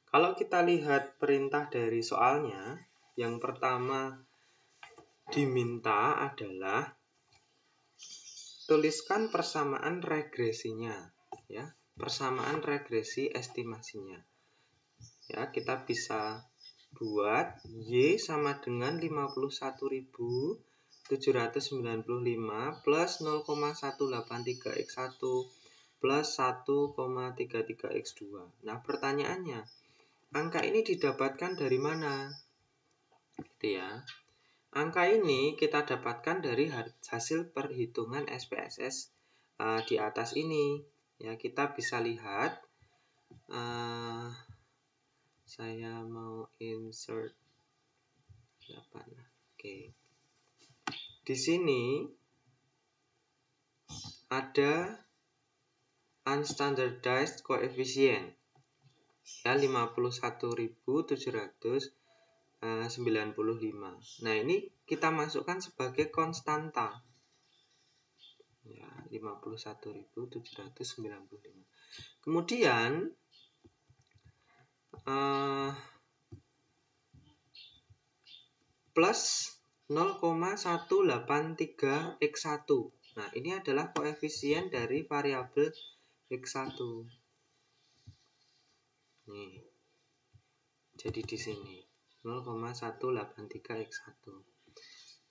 Kalau kita lihat perintah dari soalnya, yang pertama diminta adalah tuliskan persamaan regresinya, ya, persamaan regresi estimasinya. Ya, kita bisa buat Y sama dengan 51.795 plus 0,183x1 plus 1,33x2. Nah, pertanyaannya, angka ini didapatkan dari mana? Gitu ya. Angka ini kita dapatkan dari hasil perhitungan SPSS di atas ini. Ya, kita bisa lihat. Saya mau insert 8. Oke. Di sini ada unstandardized coefficient. Ya, 51.795. Nah, ini kita masukkan sebagai konstanta. Ya, 51.795. Kemudian plus 0,183x1. Nah, ini adalah koefisien dari variabel x1. Nih. Jadi di sini 0,183x1.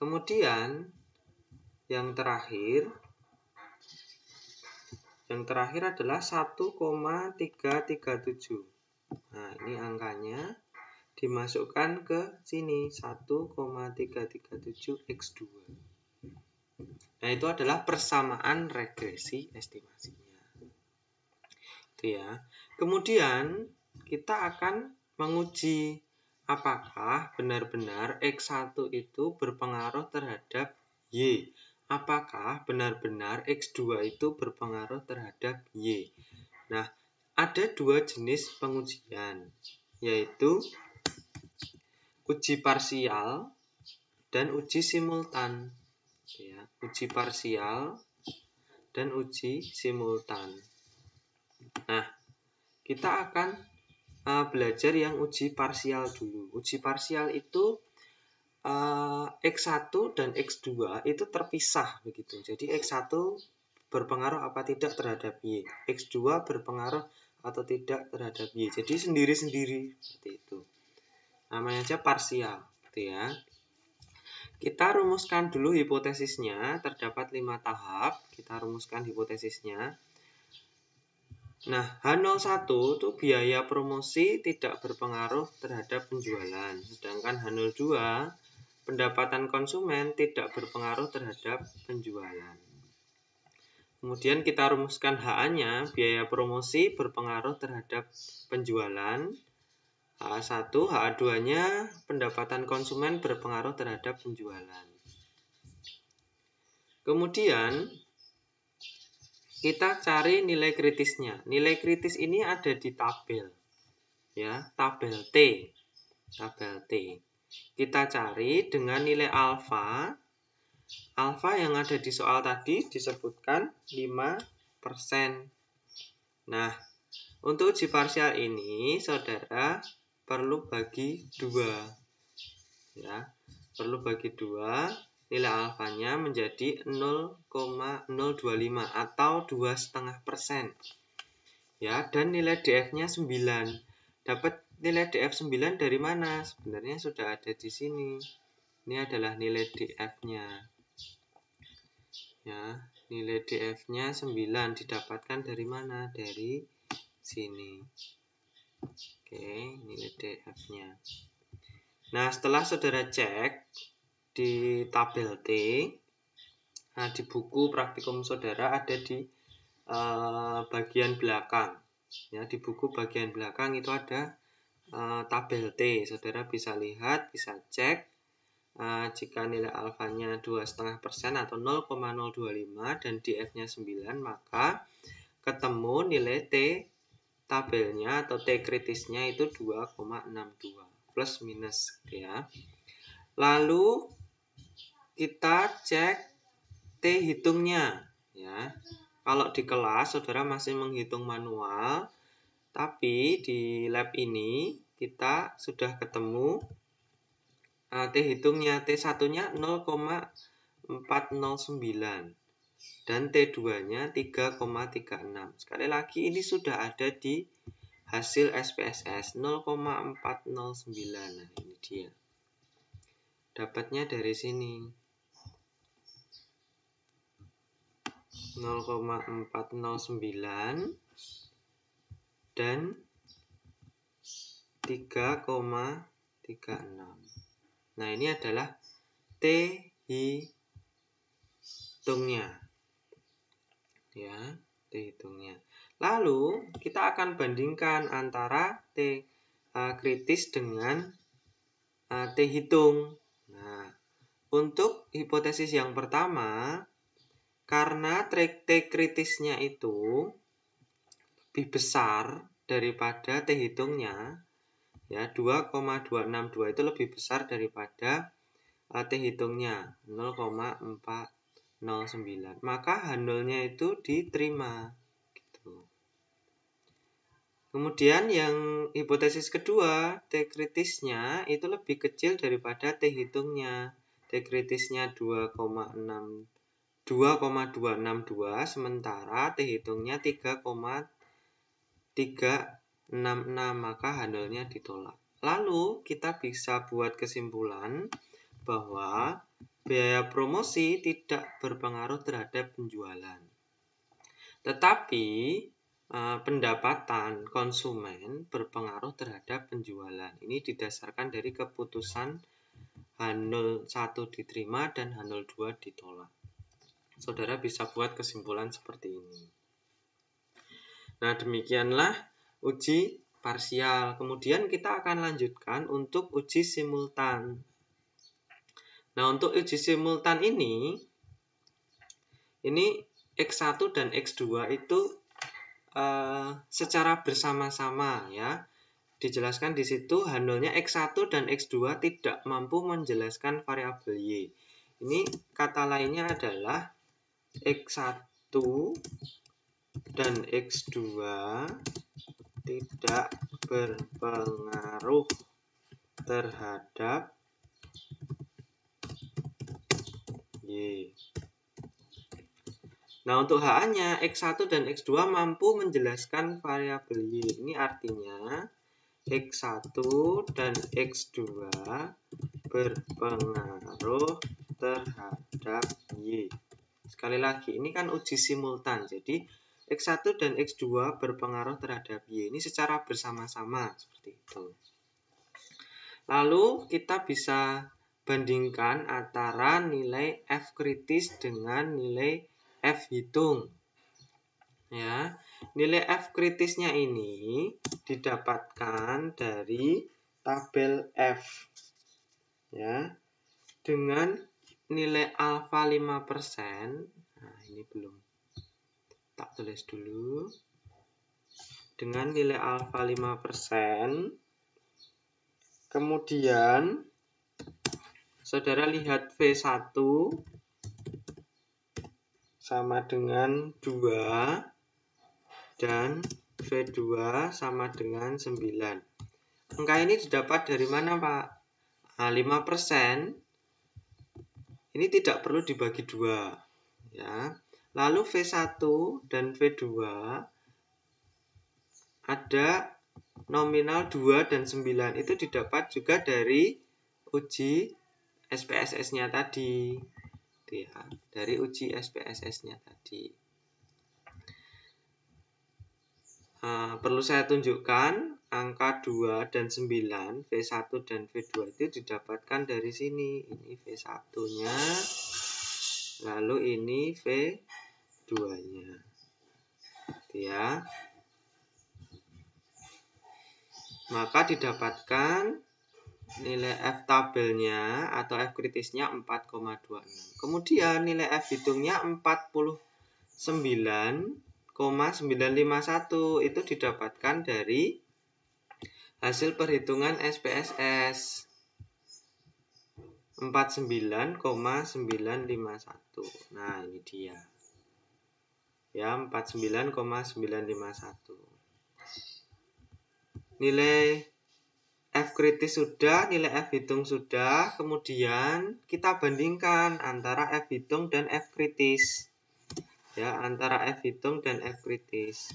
Kemudian yang terakhir adalah 1,337. Nah, ini angkanya dimasukkan ke sini 1,337x2. Nah, itu adalah persamaan regresi estimasinya. Itu ya. Kemudian kita akan menguji apakah benar-benar X1 itu berpengaruh terhadap Y. Apakah benar-benar X2 itu berpengaruh terhadap Y. Nah, ada dua jenis pengujian, yaitu uji parsial dan uji simultan. Ya, uji parsial dan uji simultan. Nah, kita akan belajar yang uji parsial dulu. Uji parsial itu X1 dan X2 itu terpisah begitu. Jadi X1 berpengaruh apa tidak terhadap Y. X2 berpengaruh atau tidak terhadap Y. Jadi sendiri-sendiri seperti itu. Namanya aja parsial, gitu ya. Kita rumuskan dulu hipotesisnya. Terdapat 5 tahap. Kita rumuskan hipotesisnya. Nah, H01 itu biaya promosi tidak berpengaruh terhadap penjualan. Sedangkan H02 pendapatan konsumen tidak berpengaruh terhadap penjualan. Kemudian kita rumuskan HA-nya, biaya promosi berpengaruh terhadap penjualan. HA1, HA2-nya pendapatan konsumen berpengaruh terhadap penjualan. Kemudian kita cari nilai kritisnya. Nilai kritis ini ada di tabel. Ya, tabel T. Tabel T. Kita cari dengan nilai alfa. Alfa yang ada di soal tadi disebutkan 5%. Nah, untuk uji parsial ini, saudara perlu bagi 2. Ya, perlu bagi 2. Nilai alfanya menjadi 0,025 atau 2,5%. Ya, dan nilai DF-nya 9. Dapat nilai DF 9 dari mana? Sebenarnya sudah ada di sini. Ini adalah nilai DF-nya. Ya, nilai DF-nya 9 didapatkan dari mana? Dari sini. Oke, nilai DF-nya. Nah, setelah saudara cek di tabel T, nah di buku praktikum saudara ada di bagian belakang. Ya, di buku bagian belakang itu ada tabel T. Saudara bisa lihat, bisa cek. Jika nilai alfanya 2,5% atau 0,025 dan DF-nya 9, maka ketemu nilai T tabelnya atau T kritisnya itu 2,62 plus minus, ya. Lalu kita cek T hitungnya, ya. Kalau di kelas saudara masih menghitung manual, Tapi di lab ini kita sudah ketemu T hitungnya, T1-nya 0,409 dan T2-nya 3,36. Sekali lagi ini sudah ada di hasil SPSS 0,409. Nah, ini dia. Dapatnya dari sini. 0,409 dan 3,36. Nah, ini adalah T hitungnya. Ya, T hitungnya. Lalu, kita akan bandingkan antara T kritis dengan T hitung. Nah, untuk hipotesis yang pertama, karena T kritisnya itu lebih besar daripada T hitungnya, ya 2,262 itu lebih besar daripada T hitungnya 0,409. Maka H0-nya itu diterima gitu. Kemudian yang hipotesis kedua, T kritisnya itu lebih kecil daripada T hitungnya. T kritisnya 2,262 sementara T hitungnya 3,366, maka H0-nya ditolak. Lalu kita bisa buat kesimpulan bahwa biaya promosi tidak berpengaruh terhadap penjualan. Tetapi pendapatan konsumen berpengaruh terhadap penjualan. Ini didasarkan dari keputusan H01 diterima dan H02 ditolak. Saudara bisa buat kesimpulan seperti ini. Nah, demikianlah uji parsial. Kemudian kita akan lanjutkan untuk uji simultan. Nah, untuk uji simultan ini X1 dan X2 itu secara bersama-sama ya. Dijelaskan di situ H0-nya X1 dan X2 tidak mampu menjelaskan variabel Y. Ini kata lainnya adalah X1 dan X2 tidak berpengaruh terhadap Y. Nah, untuk HA-nya X1 dan X2 mampu menjelaskan variabel Y. Ini artinya X1 dan X2 berpengaruh terhadap Y. Sekali lagi, ini kan uji simultan. Jadi, X1 dan X2 berpengaruh terhadap Y. Ini secara bersama-sama, seperti itu. Lalu, kita bisa bandingkan antara nilai F kritis dengan nilai F hitung. Ya, nilai F kritisnya ini didapatkan dari tabel F. Ya, dengan nilai alfa 5%. Nah, ini belum. Tak tulis dulu. Dengan nilai alfa 5%. Kemudian saudara lihat V1 sama dengan 2 dan V2 sama dengan 9. Angka ini didapat dari mana, Pak? Nah, 5% ini tidak perlu dibagi 2. Ya. Lalu V1 dan V2 ada nominal 2 dan 9. Itu didapat juga dari uji SPSS-nya tadi. Ya, dari uji SPSS-nya tadi. Perlu saya tunjukkan angka 2 dan 9, V1 dan V2 itu didapatkan dari sini. Ini V1-nya, lalu ini V2-nya. Ya. Maka didapatkan nilai F tabelnya atau F kritisnya 4,26. Kemudian nilai F hitungnya 49,951 itu didapatkan dari hasil perhitungan SPSS 49,951. Nah, ini dia. Ya, 49,951. Nilai F kritis sudah, nilai F hitung sudah, kemudian kita bandingkan antara F hitung dan F kritis. Ya, antara F hitung dan F kritis.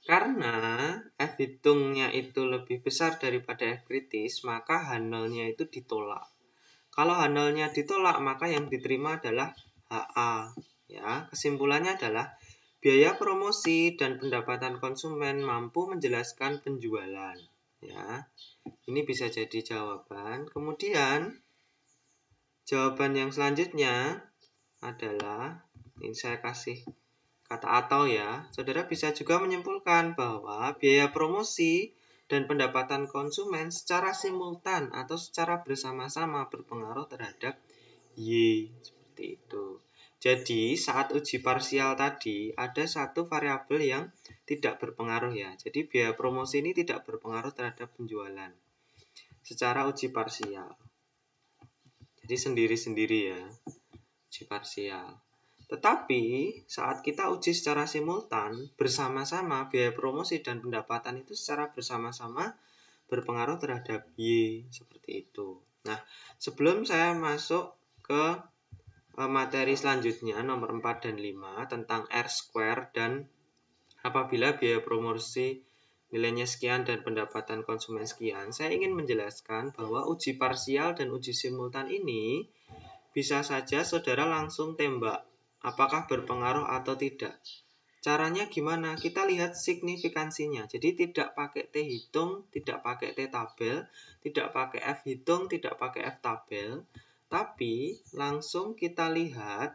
Karena F hitungnya itu lebih besar daripada F kritis, maka H0-nya itu ditolak. Kalau H0-nya ditolak, maka yang diterima adalah HA. Ya, kesimpulannya adalah biaya promosi dan pendapatan konsumen mampu menjelaskan penjualan. Ya, ini bisa jadi jawaban. Kemudian jawaban yang selanjutnya adalah, ini saya kasih kata atau ya, saudara bisa juga menyimpulkan bahwa biaya promosi dan pendapatan konsumen secara simultan atau secara bersama-sama berpengaruh terhadap Y. Seperti itu. Jadi saat uji parsial tadi ada satu variabel yang tidak berpengaruh ya. Jadi biaya promosi ini tidak berpengaruh terhadap penjualan secara uji parsial. Jadi sendiri-sendiri ya, uji parsial. Tetapi saat kita uji secara simultan, bersama-sama biaya promosi dan pendapatan itu secara bersama-sama berpengaruh terhadap Y, seperti itu. Nah, sebelum saya masuk ke materi selanjutnya, nomor 4 dan 5, tentang R-square dan apabila biaya promosi nilainya sekian dan pendapatan konsumen sekian, saya ingin menjelaskan bahwa uji parsial dan uji simultan ini bisa saja saudara langsung tembak apakah berpengaruh atau tidak. Caranya gimana? Kita lihat signifikansinya. Jadi tidak pakai T hitung, tidak pakai T tabel, tidak pakai F hitung, tidak pakai F tabel, tapi langsung kita lihat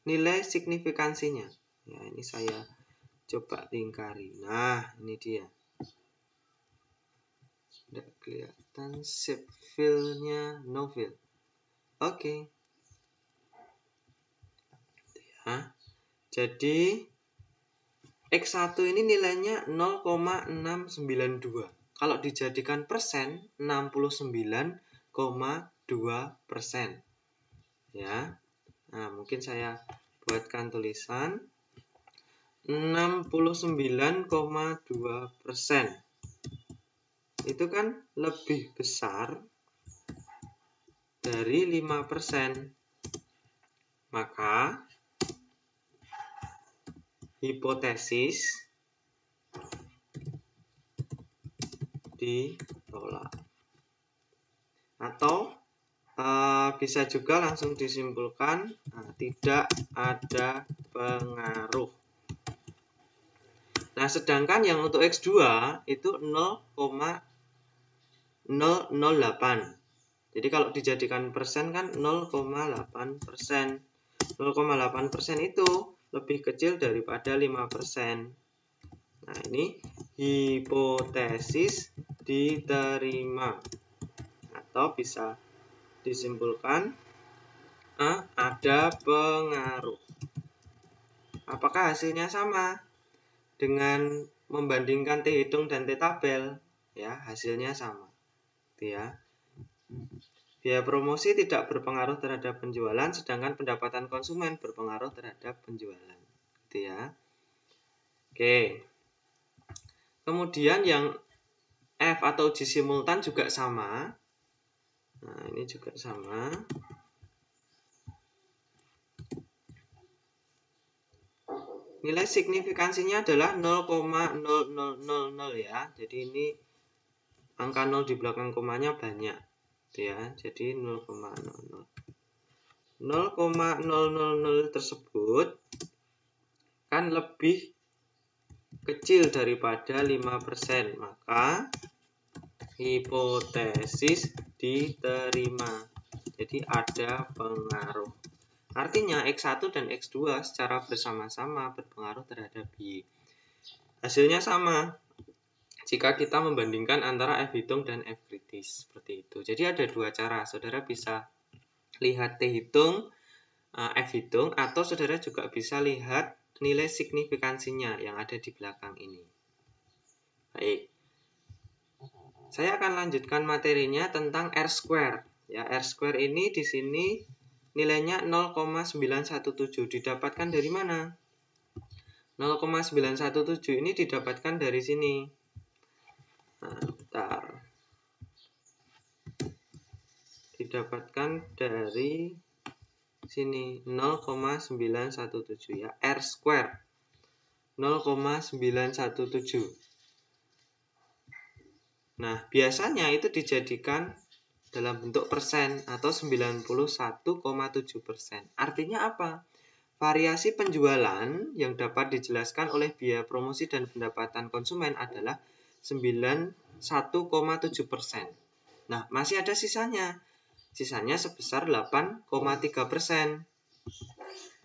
nilai signifikansinya. Ya, ini saya coba lingkari. Nah, ini dia. Tidak kelihatan shape fill-nya, no fill. Oke. Ya. Jadi X1 ini nilainya 0,692. Kalau dijadikan persen, 69,2%. Ya. Nah, mungkin saya buatkan tulisan 69,2%. Itu kan lebih besar dari 5%. Maka hipotesis ditolak. Atau bisa juga langsung disimpulkan tidak ada pengaruh. Nah, sedangkan yang untuk X2 itu 0,008. Jadi kalau dijadikan persen kan 0,8%. 0,8% itu lebih kecil daripada 5%. Nah, ini hipotesis diterima. Atau bisa disimpulkan ada pengaruh. Apakah hasilnya sama dengan membandingkan T hitung dan T tabel? Ya, hasilnya sama. Gitu ya. Biaya promosi tidak berpengaruh terhadap penjualan, sedangkan pendapatan konsumen berpengaruh terhadap penjualan. Gitu ya. Oke. Kemudian yang F atau uji simultan juga sama. Nah, ini juga sama. Nilai signifikansinya adalah 0,0000 ya. Jadi ini angka 0 di belakang komanya banyak. Ya, jadi 0,00. 0,000 tersebut kan lebih kecil daripada 5%, maka hipotesis diterima. Jadi ada pengaruh. Artinya X1 dan X2 secara bersama-sama berpengaruh terhadap Y. Hasilnya sama jika kita membandingkan antara F hitung dan F kritis. Seperti itu. Jadi ada dua cara. Saudara bisa lihat T hitung, F hitung, atau saudara juga bisa lihat nilai signifikansinya yang ada di belakang ini. Baik. Saya akan lanjutkan materinya tentang R-square. Ya, R-square ini di sini nilainya 0,917. Didapatkan dari mana? 0,917 ini didapatkan dari sini. Nah, bentar. Didapatkan dari sini 0,917 ya, R square 0,917. Nah, biasanya itu dijadikan dalam bentuk persen atau 91,7%. Artinya apa? Variasi penjualan yang dapat dijelaskan oleh biaya promosi dan pendapatan konsumen adalah 91,7%. Nah, masih ada sisanya. Sisanya sebesar 8,3%.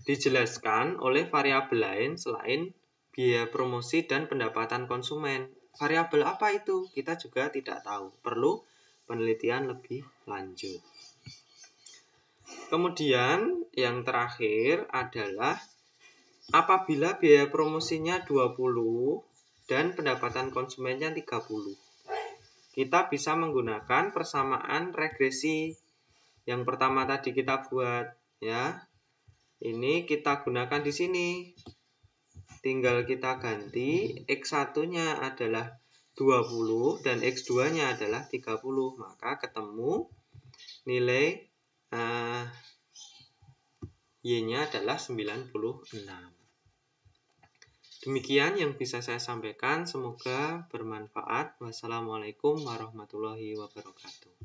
Dijelaskan oleh variabel lain selain biaya promosi dan pendapatan konsumen. Variabel apa itu? Kita juga tidak tahu. Perlu penelitian lebih lanjut. Kemudian yang terakhir adalah apabila biaya promosinya 20 dan pendapatan konsumennya 30. Kita bisa menggunakan persamaan regresi. Yang pertama tadi kita buat ya. Ini kita gunakan di sini. Tinggal kita ganti X1-nya adalah 20 dan X2-nya adalah 30. Maka ketemu nilai Y-nya adalah 96. Demikian yang bisa saya sampaikan. Semoga bermanfaat. Wassalamualaikum warahmatullahi wabarakatuh.